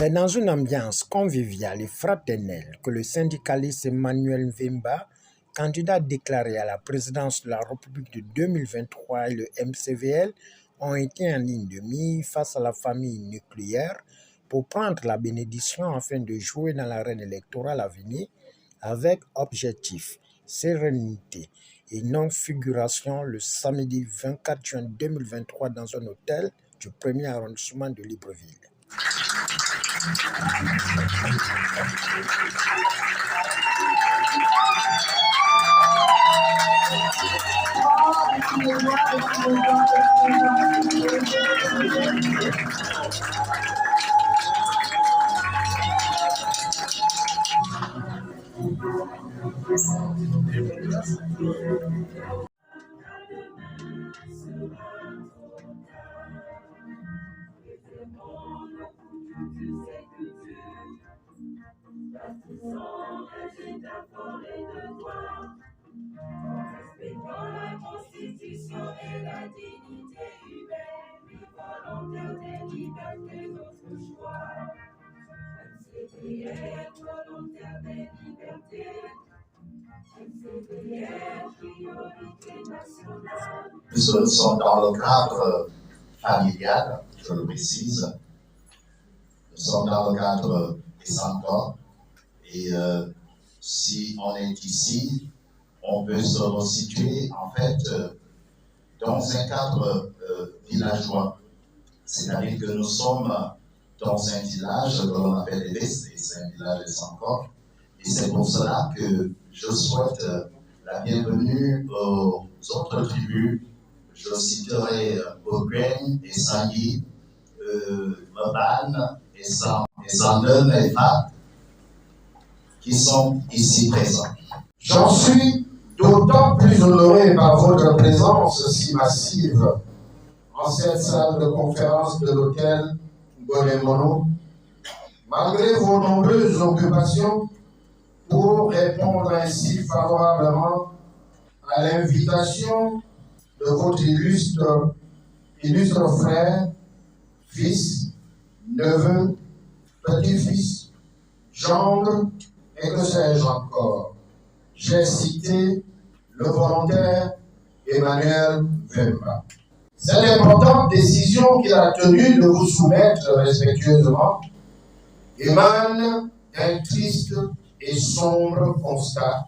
C'est dans une ambiance conviviale et fraternelle que le syndicaliste Emmanuel Mvemba, candidat déclaré à la présidence de la République de 2023 et le MCVL ont été en ligne de mire face à la famille nucléaire pour prendre la bénédiction afin de jouer dans l'arène électorale à venir avec objectif, sérénité et non-figuration le samedi 24 juin 2023 dans un hôtel du 1er arrondissement de Libreville. Respectons la Constitution et la dignité humaine, vivons volontaire des libertés, notre choix. MCVL, volontaire des libertés. MCVL, priorité nationale. Nous sommes dans le cadre familial, je le précise. Nous sommes dans le cadre des enfants. Et si on est ici, on peut se resituer en fait dans un cadre villageois. C'est-à-dire que nous sommes dans un village que l'on appelle Éves, et c'est un village des enfants. Et c'est pour cela que je souhaite la bienvenue aux autres tribus. Je citerai Ogren et Sangui, Maban et Sanden et Fat, qui sont ici présents. J'en suis d'autant plus honoré par votre présence si massive en cette salle de conférence de l'hôtel Bonemono, malgré vos nombreuses occupations, pour répondre ainsi favorablement à l'invitation de votre illustre frère, fils, neveu, petit-fils, gendre, et que sais-je encore. J'ai cité le volontaire Emmanuel Mvemba. Cette importante décision qu'il a tenue de vous soumettre respectueusement émane d'un triste et sombre constat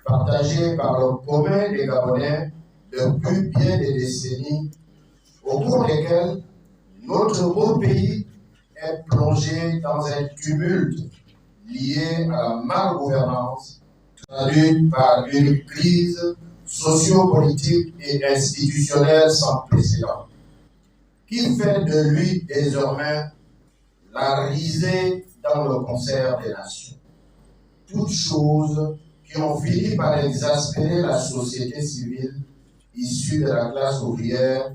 partagé par le commun des Gabonais depuis bien des décennies, au cours desquelles notre beau pays est plongé dans un tumulte lié à la malgouvernance, traduite par une crise sociopolitique et institutionnelle sans précédent, qui fait de lui désormais la risée dans le concert des nations. Toutes choses qui ont fini par exaspérer la société civile issue de la classe ouvrière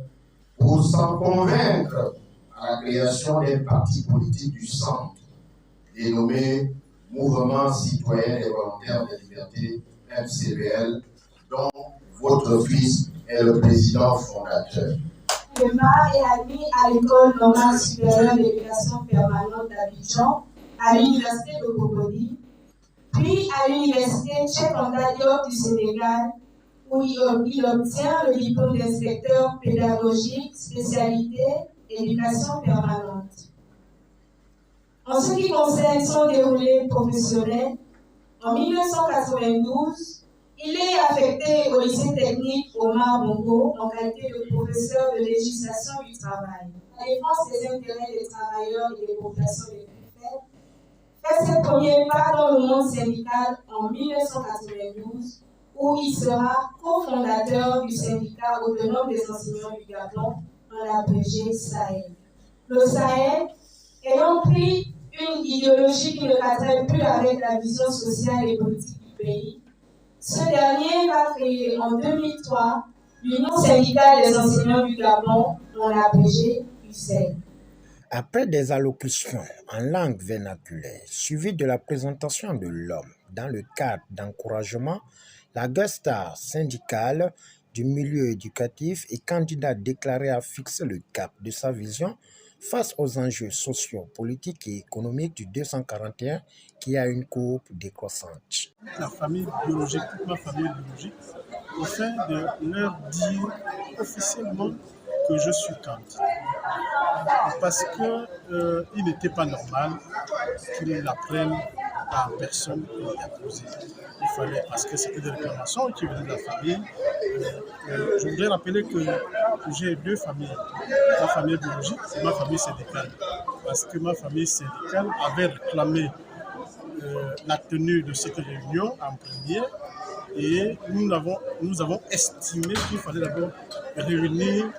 pour s'en convaincre à la création d'un parti politique du centre, dénommé Mouvement citoyen des volontaires de liberté, MCVL, dont votre fils est le président fondateur. Emma est admis à l'école normale supérieure d'éducation permanente d'Abidjan, à l'université de Cocody, puis à l'université Cheikh Anta Diop du Sénégal, où il obtient le diplôme d'inspecteur pédagogique, spécialité éducation permanente. En ce qui concerne son déroulé professionnel, en 1992, il est affecté au lycée technique Omar Bongo en qualité de professeur de législation du travail. La défense des intérêts des travailleurs et des populations les plus faibles fait ses premiers pas dans le monde syndical en 1992, où il sera cofondateur du syndicat autonome des enseignants du Gabon, en abrégé Sahel. Le Sahel ayant pris une idéologie qui ne cadrait plus avec la vision sociale et politique du pays, ce dernier va créer en 2003 l'Union syndicale des enseignants du Gabon, en abrégé USAID. Après des allocutions en langue vernaculaire, suivies de la présentation de l'homme dans le cadre d'encouragement, la guest star syndicale du milieu éducatif et candidat déclaré à fixer le cap de sa vision face aux enjeux sociaux, politiques et économiques du 241 qui a une courbe décroissante. La famille biologique, toute ma famille biologique, afin de leur dire officiellement que je suis candidat. Parce qu'il n'était pas normal qu'ils l'apprennent à personne qui l'a posé. Il fallait, parce que c'était des réclamations qui venaient de la famille. Je voudrais rappeler que j'ai deux familles, ma famille biologique et ma famille syndicale. Parce que ma famille syndicale avait réclamé la tenue de cette réunion en premier et nous avons estimé qu'il fallait d'abord réunir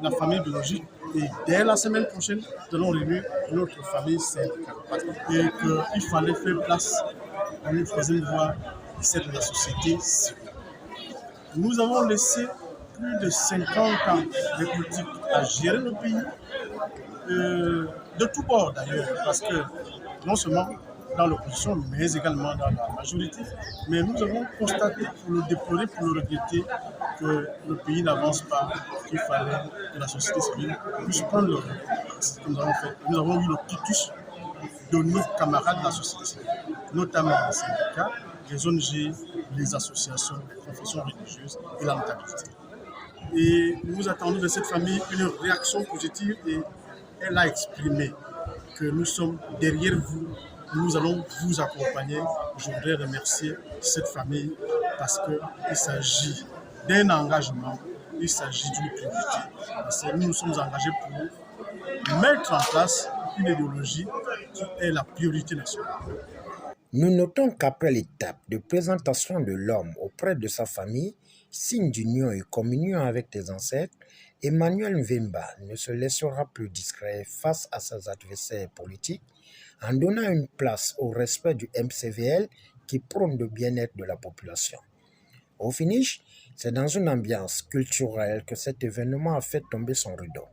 la famille biologique et dès la semaine prochaine, nous allons réunir notre famille syndicale et qu'il fallait faire place à une troisième voie, celle de la société civile. Nous avons laissé plus de 50 ans de politiques à gérer le pays, de tous bords d'ailleurs, parce que non seulement dans l'opposition, mais également dans la majorité. Mais nous avons constaté, pour le déplorer, pour le regretter, que le pays n'avance pas, qu'il fallait que la société civile puisse prendre le relais. C'est ce que nous avons fait. Nous avons eu le quitus de nos camarades de la société civile, notamment les syndicats, les ONG, les associations, les professions religieuses et la notabilité. Et nous attendons de cette famille une réaction positive et elle a exprimé que nous sommes derrière vous. Nous allons vous accompagner. Je voudrais remercier cette famille parce qu'il s'agit d'un engagement, il s'agit d'une priorité. Parce que nous nous sommes engagés pour mettre en place une idéologie qui est la priorité nationale. Nous notons qu'après l'étape de présentation de l'homme auprès de sa famille, signe d'union et communion avec les ancêtres, Emmanuel Mvemba ne se laissera plus discret face à ses adversaires politiques en donnant une place au respect du MCVL qui prône le bien-être de la population. Au finish, c'est dans une ambiance culturelle que cet événement a fait tomber son rideau.